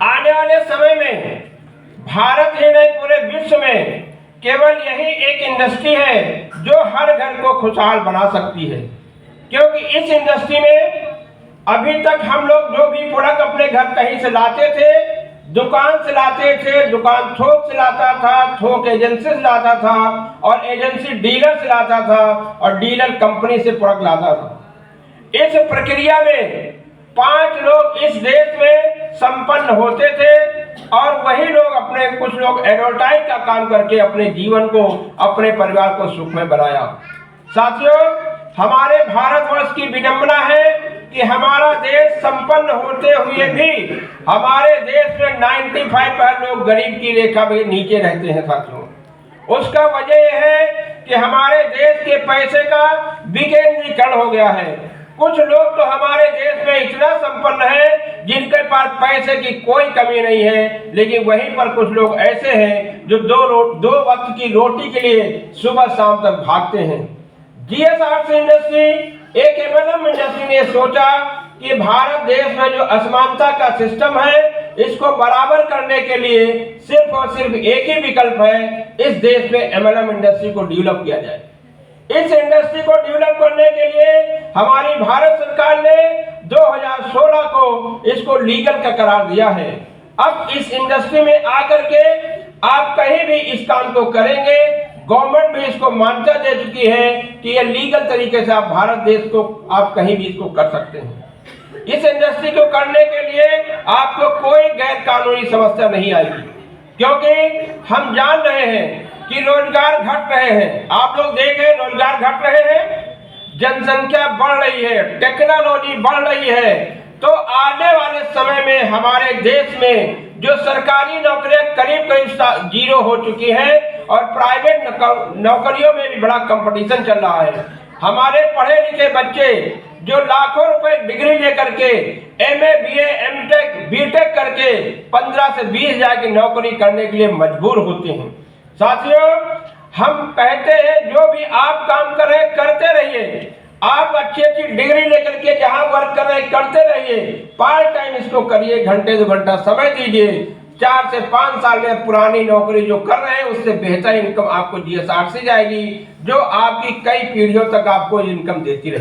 आने वाले समय में भारत ही नहीं पूरे विश्व में केवल यही एक इंडस्ट्री है जो हर घर को खुशहाल बना सकती है, क्योंकि इस इंडस्ट्री में अभी तक हम लोग जो भी प्रोडक्ट अपने घर कहीं से लाते थे, दुकान से लाते थे, दुकान थोक से लाता था, थोक एजेंसी से लाता था और एजेंसी डीलर से लाता था और डीलर कंपनी से प्रोडक्ट लाता था। इस प्रक्रिया में 5 लोग इस देश में संपन्न होते थे और वही लोग अपने कुछ लोग एडवर्टाइज का काम करके अपने जीवन को, अपने परिवार को सुखमय बनाया। साथियों, हमारे भारतवर्ष की विडंबना है कि हमारा देश संपन्न होते हुए भी हमारे देश में 95% लोग गरीब की रेखा के नीचे रहते हैं। साथियों, उसका वजह यह है कि हमारे देश के पैसे का विकेंद्रीकरण हो गया है। कुछ लोग तो हमारे देश में इतना संपन्न है जिनके पास पैसे की कोई कमी नहीं है, लेकिन वहीं पर कुछ लोग ऐसे हैं जो दो वक्त की रोटी के लिए सुबह शाम तक भागते हैं। जीएसआरसी इंडस्ट्री, एक एमएलएम इंडस्ट्री ने सोचा कि भारत देश में जो असमानता का सिस्टम है, इसको बराबर करने के लिए सिर्फ और सिर्फ एक ही विकल्प है, इस देश में एमएलएम इंडस्ट्री को डेवलप किया जाए। इस इंडस्ट्री को डेवलप करने के लिए हमारी भारत सरकार ने 2016 को इसको लीगल का करार दिया है। अब इस इंडस्ट्री में आकर के आप कहीं भी इस काम को करेंगे, गवर्नमेंट भी इसको मान्यता दे चुकी है कि ये लीगल तरीके से आप भारत देश को आप कहीं भी इसको कर सकते हैं। इस इंडस्ट्री को करने के लिए आपको कोई गैर कानूनी समस्या नहीं आएगी, क्योंकि हम जान रहे हैं कि रोजगार घट रहे हैं। आप लोग देखें, रोजगार घट रहे हैं, जनसंख्या बढ़ रही है, टेक्नोलॉजी बढ़ रही है, तो आने वाले समय में हमारे देश में जो सरकारी नौकरियां करीब 0 हो चुकी हैं और प्राइवेट नौकरियों में भी बड़ा कंपटीशन चल रहा है। हमारे पढ़े लिखे बच्चे जो लाखों रुपए डिग्री लेकर के एमए, बीए, एमटेक, बीटेक करके 15 से 20 हजार की नौकरी करने के लिए मजबूर होते हैं। साथियों, हम कहते हैं जो भी आप काम कर रहे हैं करते रहिए, आप अच्छी डिग्री लेकर के जहां वर्क कर रहे हैं करते रहिए, पार्ट टाइम इसको करिए, घंटे 2 घंटा समय दीजिए। 4 से 5 साल में पुरानी नौकरी जो कर रहे हैं उससे बेहतर इनकम आपको जीएसआरसी जाएगी, जो आपकी कई पीढ़ियों तक आपको इनकम देती रहेगी।